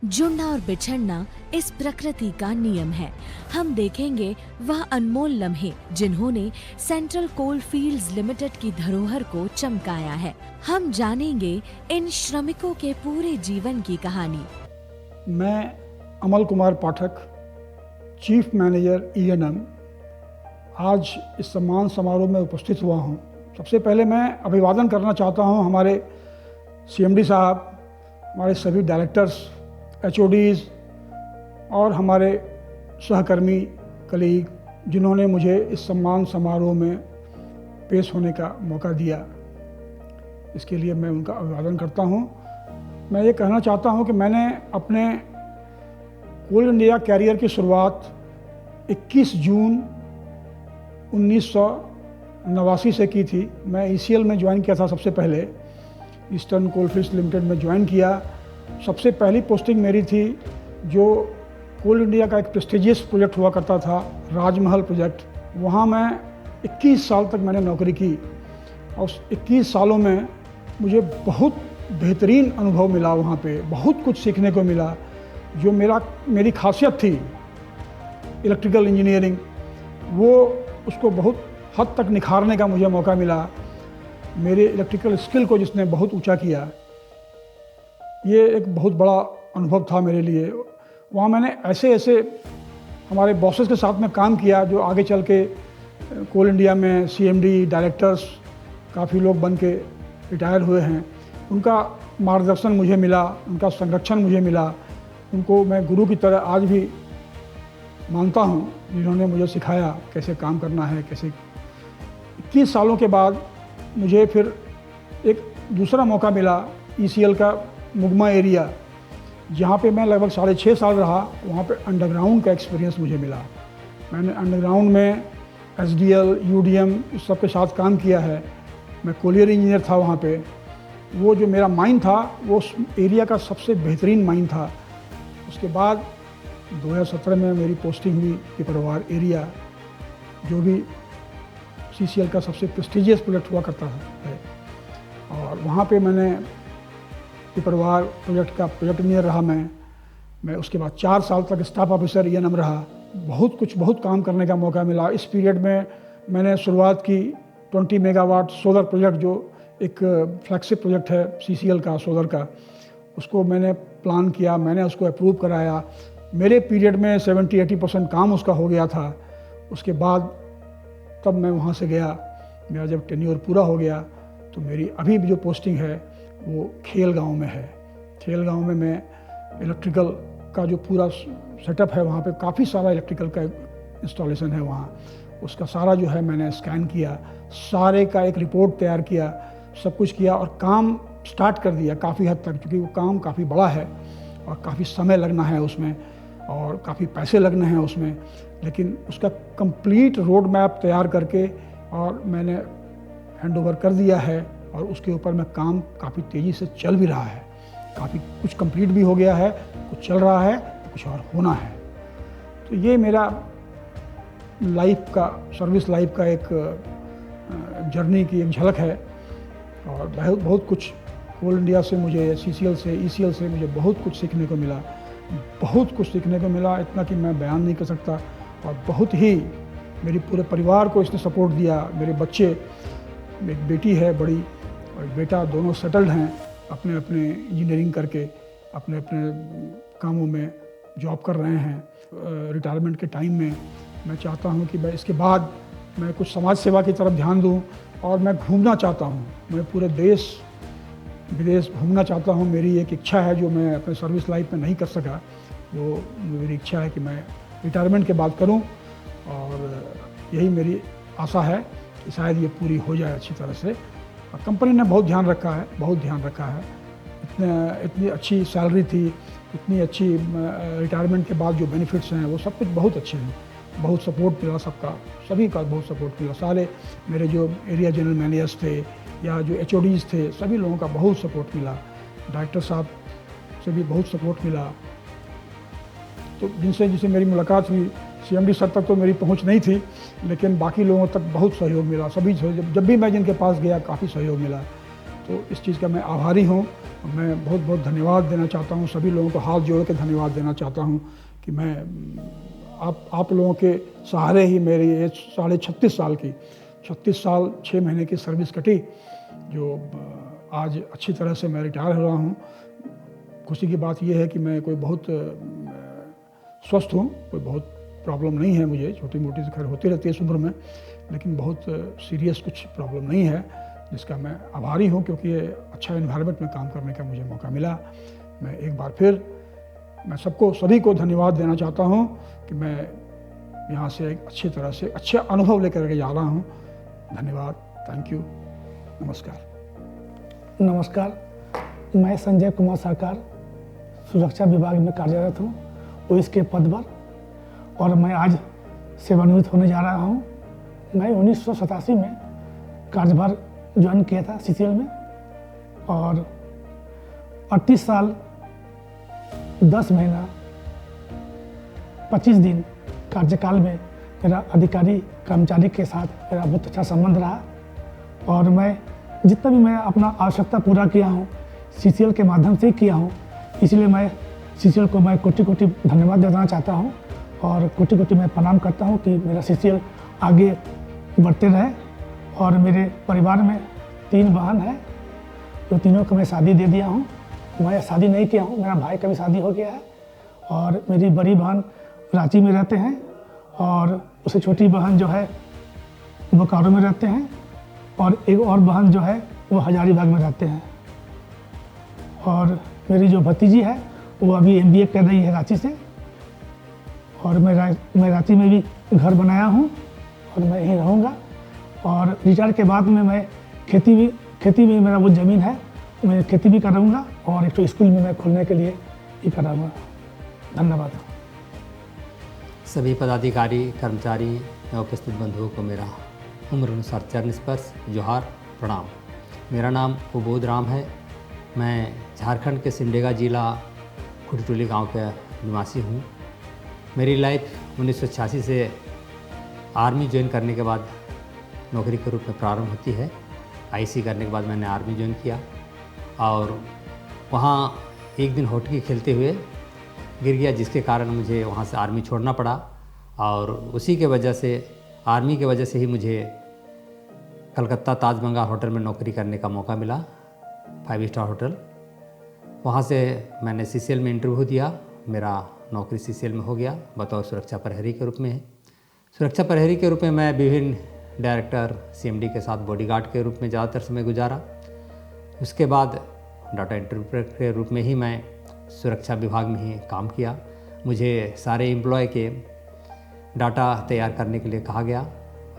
जुड़ना और बिछड़ना इस प्रकृति का नियम है। हम देखेंगे वह अनमोल लम्हे जिन्होंने सेंट्रल कोल फील्ड्स लिमिटेड की धरोहर को चमकाया है। हम जानेंगे इन श्रमिकों के पूरे जीवन की कहानी। मैं अमल Kumar Pathak, chief manager E&M, आज इस सम्मान समारोह में उपस्थित हुआ हूं। सबसे पहले मैं अभिवादन करना चाहता हूं हमारे CMD साहब, हमारे सभी डायरेक्टर्स, HODs और हमारे सहकर्मी कलीग, जिन्होंने मुझे इस सम्मान समारोह में पेश होने का मौका दिया। इसके लिए मैं उनका अभिवादन करता हूं। मैं ये कहना चाहता हूं कि मैंने अपने कोल इंडिया कैरियर की शुरुआत 21 जून 1989 से की थी। मैं ECL में ज्वाइन किया था सबसे पहले, ईस्टर्न कोलफील्ड्स लिमिटेड में ज्वाइन किया। सबसे पहली पोस्टिंग मेरी थी जो कोल इंडिया का एक प्रेस्टिजियस प्रोजेक्ट हुआ करता था, राजमहल प्रोजेक्ट। वहाँ मैं 21 साल तक मैंने नौकरी की और 21 सालों में मुझे बहुत बेहतरीन अनुभव मिला। वहाँ पे बहुत कुछ सीखने को मिला। जो मेरी खासियत थी इलेक्ट्रिकल इंजीनियरिंग, वो उसको बहुत हद तक निखारने का मुझे मौका मिला। मेरे इलेक्ट्रिकल स्किल को जिसने बहुत ऊंचा किया, ये एक बहुत बड़ा अनुभव था मेरे लिए। वहाँ मैंने ऐसे हमारे बॉसेस के साथ में काम किया जो आगे चल के कोल इंडिया में CMD डायरेक्टर्स काफ़ी लोग बन के रिटायर हुए हैं। उनका मार्गदर्शन मुझे मिला, उनका संरक्षण मुझे मिला। उनको मैं गुरु की तरह आज भी मानता हूँ, जिन्होंने मुझे सिखाया कैसे काम करना है। कैसे 21 सालों के बाद मुझे फिर एक दूसरा मौका मिला ECL का मुगमा एरिया, जहाँ पे मैं लगभग 6.5 साल रहा। वहाँ पे अंडरग्राउंड का एक्सपीरियंस मुझे मिला। मैंने अंडरग्राउंड में SDL, UDM इस सब के साथ काम किया है। मैं कोलियर इंजीनियर था वहाँ पे। वो जो मेरा माइन था वो उस एरिया का सबसे बेहतरीन माइन था। उसके बाद 2017 में मेरी पोस्टिंग हुई पिपरवार एरिया, जो भी CCL का सबसे प्रेस्टिजियस प्रोजेक्ट हुआ करता है। और वहाँ पे मैंने पिपरवार प्रोजेक्ट का प्रोजेक्ट इंजीनियर रहा। मैं उसके बाद 4 साल तक स्टाफ ऑफिसर E&M रहा। बहुत काम करने का मौका मिला। इस पीरियड में मैंने शुरुआत की 20 मेगावाट सोलर प्रोजेक्ट, जो एक फ्लैगशिप प्रोजेक्ट है CCL का सोलर का। उसको मैंने प्लान किया, मैंने उसको अप्रूव कराया। मेरे पीरियड में 70-80% काम उसका हो गया था। उसके बाद तब मैं वहाँ से गया। मेरा जब टेन्योर पूरा हो गया तो मेरी अभी भी जो पोस्टिंग है वो खेलगांव में है। खेलगांव में मैं इलेक्ट्रिकल का जो पूरा सेटअप है, वहाँ पे काफ़ी सारा इलेक्ट्रिकल का इंस्टॉलेशन है वहाँ। उसका सारा जो है मैंने स्कैन किया, सारे का एक रिपोर्ट तैयार किया, सब कुछ किया और काम स्टार्ट कर दिया काफ़ी हद तक, क्योंकि वो काम काफ़ी बड़ा है और काफ़ी समय लगना है उसमें और काफ़ी पैसे लगने हैं उसमें। लेकिन उसका कंप्लीट रोड मैप तैयार करके और मैंने हैंडओवर कर दिया है और उसके ऊपर में काम काफ़ी तेज़ी से चल भी रहा है। काफ़ी कुछ कंप्लीट भी हो गया है, कुछ चल रहा है, कुछ और होना है। तो ये मेरा लाइफ का, सर्विस लाइफ का एक जर्नी की एक झलक है। और बहुत कुछ कोल इंडिया से मुझे, CCL से, ECL से मुझे बहुत कुछ सीखने को मिला। बहुत कुछ सीखने को मिला, इतना कि मैं बयान नहीं कर सकता। और बहुत ही मेरे पूरे परिवार को इसने सपोर्ट दिया। मेरे बच्चे, एक बेटी है बड़ी और बेटा, दोनों सेटल्ड हैं, अपने इंजीनियरिंग करके अपने कामों में जॉब कर रहे हैं। रिटायरमेंट के टाइम में मैं चाहता हूं कि मैं इसके बाद मैं कुछ समाज सेवा की तरफ ध्यान दूं और मैं घूमना चाहता हूं। मैं पूरे देश विदेश घूमना चाहता हूं। मेरी एक इच्छा है जो मैं अपने सर्विस लाइफ में नहीं कर सका। वो मेरी इच्छा है कि मैं रिटायरमेंट के बाद करूं और यही मेरी आशा है कि शायद ये पूरी हो जाए अच्छी तरह से। और कंपनी ने बहुत ध्यान रखा है। इतनी अच्छी सैलरी थी, इतनी अच्छी रिटायरमेंट के बाद जो बेनिफिट्स हैं वो सब कुछ बहुत अच्छे हैं। बहुत सपोर्ट मिला सबका, सभी का बहुत सपोर्ट मिला। सारे मेरे जो एरिया जनरल मैनेजर्स थे या जो HODs थे, सभी लोगों का बहुत सपोर्ट मिला। डायरेक्टर साहब से भी बहुत सपोर्ट मिला। तो जिनसे मेरी मुलाकात हुई, CMD सर तक तो मेरी पहुंच नहीं थी, लेकिन बाकी लोगों तक बहुत सहयोग मिला। सभी जब भी मैं जिनके पास गया काफ़ी सहयोग मिला। तो इस चीज़ का मैं आभारी हूँ। मैं बहुत बहुत धन्यवाद देना चाहता हूँ, सभी लोगों को हाथ जोड़ के धन्यवाद देना चाहता हूँ कि मैं आप लोगों के सहारे ही मेरी ये 36.5 साल की 36 साल 6 महीने की सर्विस कटी, जो आज अच्छी तरह से मैं रिटायर हो रहा हूँ। खुशी की बात यह है कि मैं कोई बहुत स्वस्थ हूँ, कोई बहुत प्रॉब्लम नहीं है मुझे, छोटी मोटी तो खैर होती रहती है इस उम्र में, लेकिन बहुत सीरियस कुछ प्रॉब्लम नहीं है, जिसका मैं आभारी हूँ क्योंकि ये अच्छा एनवायरनमेंट में काम करने का मुझे मौका मिला। मैं एक बार फिर मैं सभी को धन्यवाद देना चाहता हूँ कि मैं यहाँ से एक अच्छी तरह से अच्छे अनुभव लेकर के जा रहा हूँ। धन्यवाद, थैंक यू, नमस्कार। नमस्कार, मैं संजय कुमार सरकार सुरक्षा विभाग में कार्यरत हूँ, पुलिस के पद पर, और मैं आज सेवानिवृत्त होने जा रहा हूँ। मैं 1987 में कार्यभार ज्वाइन किया था सीसीएल में, और 38 साल 10 महीना 25 दिन कार्यकाल में मेरा अधिकारी कर्मचारी के साथ मेरा बहुत अच्छा संबंध रहा, और मैं जितना भी मैं अपना आवश्यकता पूरा किया हूँ सीसीएल के माध्यम से किया हूँ। इसलिए मैं सीसीएल को मैं कोटि कोटि धन्यवाद देना चाहता हूँ, और कोटि कोटि मैं प्रणाम करता हूँ कि मेरा सीसीएल आगे बढ़ते रहे। और मेरे परिवार में 3 बहन हैं, जो तीनों को मैं शादी दे दिया हूँ। मैं शादी नहीं किया हूँ, मेरा भाई का भी शादी हो गया है, और मेरी बड़ी बहन रांची में रहते हैं, और उससे छोटी बहन जो है बोकारो में रहते हैं, और एक और बहन जो है वो हजारीबाग में रहते हैं। और मेरी जो भतीजी है वो अभी एमबीए कर रही है रांची से, और मैं रांची में भी घर बनाया हूँ और मैं यहीं रहूँगा। और रिटायर के बाद में मैं खेती में मेरा वो ज़मीन है, मैं खेती भी करूँगा, और एक तो स्कूल में मैं खोलने के लिए भी कराऊँगा। धन्यवाद। सभी पदाधिकारी, कर्मचारी एवं उपस्थित बंधुओं को मेरा उम्र अनुसार चरण स्पर्श जोहार, प्रणाम। मेरा नाम उबोध राम है। मैं झारखंड के सिमडेगा जिला खुटटोली गांव का निवासी हूं। मेरी लाइफ 1986 से आर्मी ज्वाइन करने के बाद नौकरी के रूप में प्रारंभ होती है। आईसी करने के बाद मैंने आर्मी ज्वाइन किया, और वहाँ एक दिन हॉकी खेलते हुए गिर गया, जिसके कारण मुझे वहाँ से आर्मी छोड़ना पड़ा। और उसी के वजह से, आर्मी के वजह से ही मुझे कलकत्ता ताज बंगाल होटल में नौकरी करने का मौका मिला, 5 स्टार होटल। वहाँ से मैंने सीसीएल में इंटरव्यू दिया, मेरा नौकरी सीसीएल में हो गया बतौर सुरक्षा प्रहरी के रूप में। सुरक्षा प्रहरी के रूप में मैं विभिन्न डायरेक्टर, सीएमडी के साथ बॉडीगार्ड के रूप में ज़्यादातर समय गुजारा। उसके बाद डाटा इंटरप्रेटर के रूप में ही मैं सुरक्षा विभाग में ही काम किया। मुझे सारे एम्प्लॉय के डाटा तैयार करने के लिए कहा गया,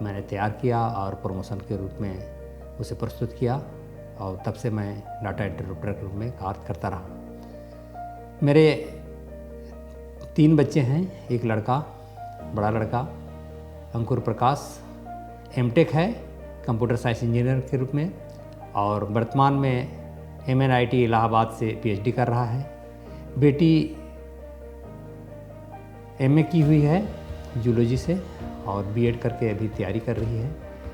मैंने तैयार किया और प्रमोशन के रूप में उसे प्रस्तुत किया, और तब से मैं डाटा इंटरप्रेटर के रूप में कार्य करता रहा। मेरे 3 बच्चे हैं, एक लड़का, बड़ा लड़का अंकुर प्रकाश एमटेक है कंप्यूटर साइंस इंजीनियर के रूप में, और वर्तमान में MNIT इलाहाबाद से PhD कर रहा है। बेटी MA की हुई है जूलॉजी से, और B.Ed करके अभी तैयारी कर रही है।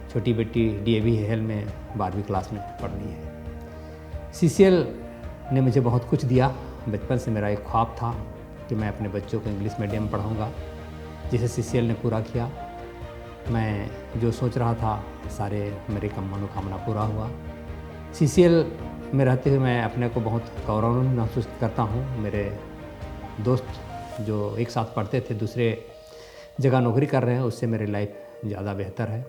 छोटी बेटी DAV हेल में 12वीं क्लास में पढ़ रही है। CCL ने मुझे बहुत कुछ दिया। बचपन से मेरा एक ख्वाब था कि मैं अपने बच्चों को इंग्लिश मीडियम में पढ़ाऊँगा, जिसे CCL ने पूरा किया। मैं जो सोच रहा था सारे मेरे मनोकामना पूरा हुआ। CCL में रहते हुए मैं अपने को बहुत गौरव महसूस करता हूँ। मेरे दोस्त जो एक साथ पढ़ते थे दूसरे जगह नौकरी कर रहे हैं, उससे मेरी लाइफ ज़्यादा बेहतर है।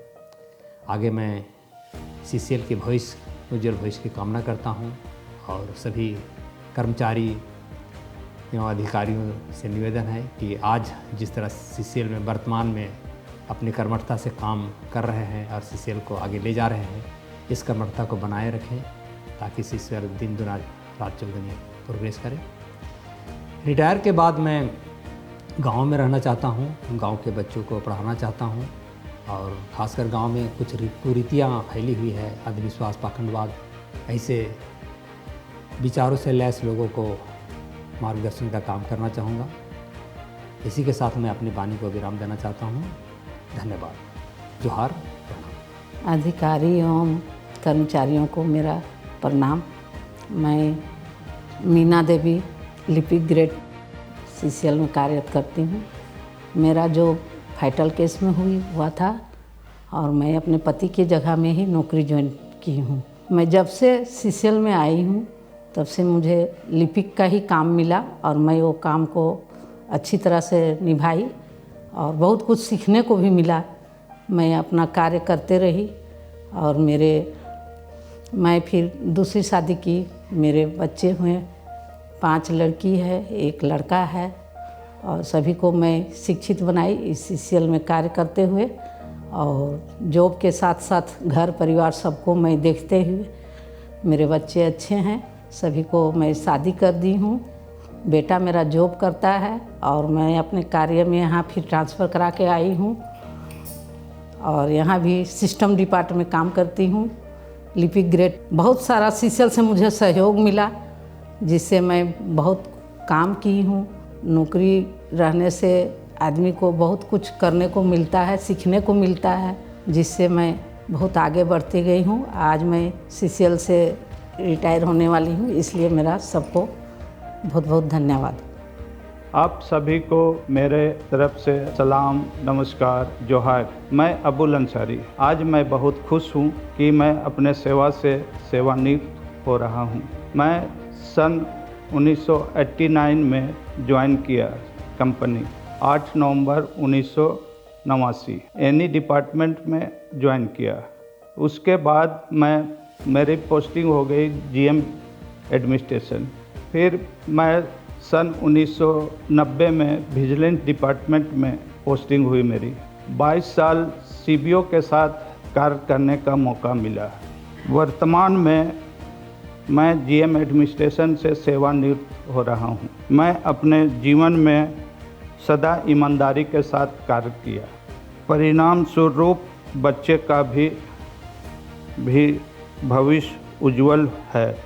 आगे मैं CCL के भविष्य, उज्जवल भविष्य की कामना करता हूँ, और सभी कर्मचारी एवं अधिकारियों से निवेदन है कि आज जिस तरह CCL में वर्तमान में अपनी कर्मठता से काम कर रहे हैं और CCL को आगे ले जा रहे हैं, इस कर्मठता को बनाए रखें ताकि CCL दिन दुना रात चौगुनी प्रोग्रेस करे। रिटायर के बाद मैं गांव में रहना चाहता हूं, गांव के बच्चों को पढ़ाना चाहता हूं, और ख़ासकर गांव में कुछ कुरीतियाँ फैली हुई है, अंधविश्वास, पाखंडवाद, ऐसे विचारों से लैस लोगों को मार्गदर्शन का काम करना चाहूँगा। इसी के साथ मैं अपनी वाणी को विराम देना चाहता हूँ। धन्यवाद। जोहार, प्रणाम। अधिकारी एवं कर्मचारियों को मेरा प्रणाम। मैं मीना देवी लिपिक ग्रेड सीसीएल में कार्यरत करती हूँ। मेरा जो फाइटल केस में हुआ था और मैं अपने पति की जगह में ही नौकरी ज्वाइन की हूँ। मैं जब से सीसीएल में आई हूँ तब से मुझे लिपिक का ही काम मिला और मैं वो काम को अच्छी तरह से निभाई और बहुत कुछ सीखने को भी मिला। मैं अपना कार्य करते रही और मैं फिर दूसरी शादी की। मेरे बच्चे हुए, 5 लड़की है, 1 लड़का है और सभी को मैं शिक्षित बनाई इस सीसीएल में कार्य करते हुए। और जॉब के साथ साथ घर परिवार सबको मैं देखते हुए, मेरे बच्चे अच्छे हैं, सभी को मैं शादी कर दी हूँ। बेटा मेरा जॉब करता है और मैं अपने कार्य में यहाँ फिर ट्रांसफ़र करा के आई हूँ और यहाँ भी सिस्टम डिपार्टमेंट में काम करती हूँ, लिपिक ग्रेड। बहुत सारा सीसीएल से मुझे सहयोग मिला जिससे मैं बहुत काम की हूँ। नौकरी रहने से आदमी को बहुत कुछ करने को मिलता है, सीखने को मिलता है, जिससे मैं बहुत आगे बढ़ती गई हूँ। आज मैं सीसीएल से रिटायर होने वाली हूँ, इसलिए मेरा सबको बहुत बहुत धन्यवाद। आप सभी को मेरे तरफ से सलाम, नमस्कार, जोहार। मैं अबुल अंसारी। आज मैं बहुत खुश हूँ कि मैं अपने सेवा से सेवानिवृत्त हो रहा हूँ। मैं सन 1989 में ज्वाइन किया कंपनी, 8 नवंबर 1989 एनी डिपार्टमेंट में ज्वाइन किया। उसके बाद मेरी पोस्टिंग हो गई जीएम एडमिनिस्ट्रेशन। फिर मैं सन 1990 में विजिलेंस डिपार्टमेंट में पोस्टिंग हुई मेरी। 22 साल सीबीओ के साथ कार्य करने का मौका मिला। वर्तमान में मैं जीएम एडमिनिस्ट्रेशन से सेवानिवृत्त हो रहा हूँ। मैं अपने जीवन में सदा ईमानदारी के साथ कार्य किया। परिणाम स्वरूप बच्चे का भी भविष्य उज्जवल है।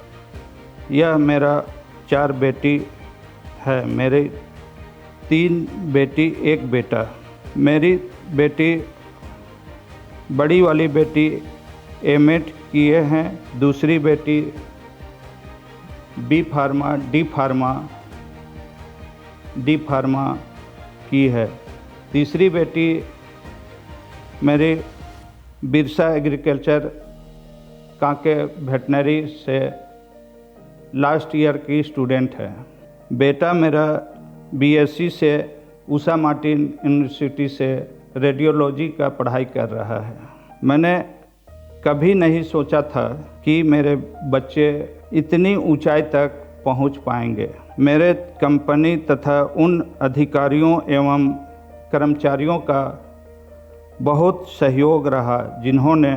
यह मेरा 4 बेटी है, मेरे 3 बेटी 1 बेटा। मेरी बेटी, बड़ी वाली बेटी एमएड किए हैं, दूसरी बेटी बी फार्मा डी फार्मा की है, तीसरी बेटी मेरी बिरसा एग्रीकल्चर कांके वेटनरी से लास्ट ईयर की स्टूडेंट है। बेटा मेरा बीएससी से उषा मार्टिन यूनिवर्सिटी से रेडियोलॉजी का पढ़ाई कर रहा है। मैंने कभी नहीं सोचा था कि मेरे बच्चे इतनी ऊंचाई तक पहुंच पाएंगे। मेरे कंपनी तथा उन अधिकारियों एवं कर्मचारियों का बहुत सहयोग रहा जिन्होंने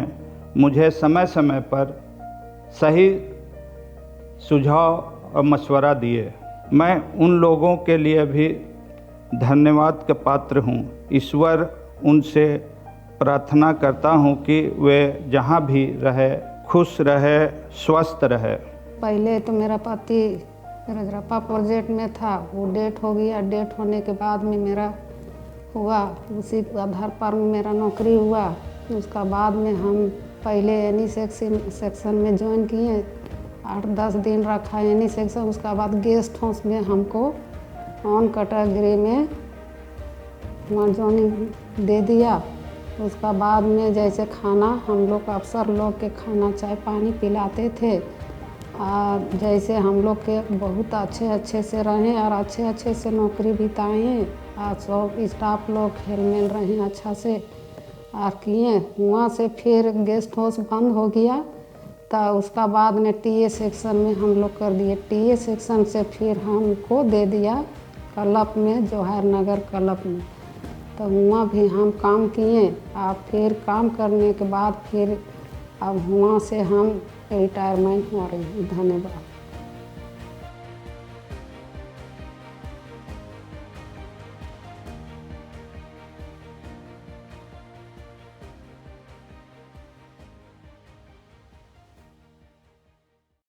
मुझे समय समय पर सही सुझाव और मशवरा दिए। मैं उन लोगों के लिए भी धन्यवाद का पात्र हूँ। ईश्वर उनसे प्रार्थना करता हूँ कि वे जहाँ भी रहे खुश रहे, स्वस्थ रहे। पहले तो मेरा पति रजरप्पा प्रोजेक्ट में था, वो डेट हो गया। डेट होने के बाद में मेरा हुआ, उसी आधार पर मेरा नौकरी हुआ। उसका बाद में हम पहले एनी सेक्शन में ज्वाइन किए, 8-10 दिन रखा एनी सेक्शन। उसका बाद गेस्ट हाउस में हमको ऑन कैटेगरी में वहाँ ज्वाइनिंग दे दिया। उसका बाद में जैसे खाना हम लोग अफसर लोग के खाना चाय पानी पिलाते थे और जैसे हम लोग के बहुत अच्छे से रहें और अच्छे से नौकरी बिताएँ और सब स्टाफ लोग खेल मिल रहे हैं अच्छा से और किए। वहाँ से फिर गेस्ट हाउस बंद हो गया तो उसका बाद में टीए सेक्शन में हम लोग कर दिए। टीए सेक्शन से फिर हमको दे दिया क्लब में, जवाहर नगर क्लब में। तो वहाँ भी हम काम किए और फिर काम करने के बाद फिर अब वहाँ से हम रिटायरमेंट हो रहे हैं। धन्यवाद।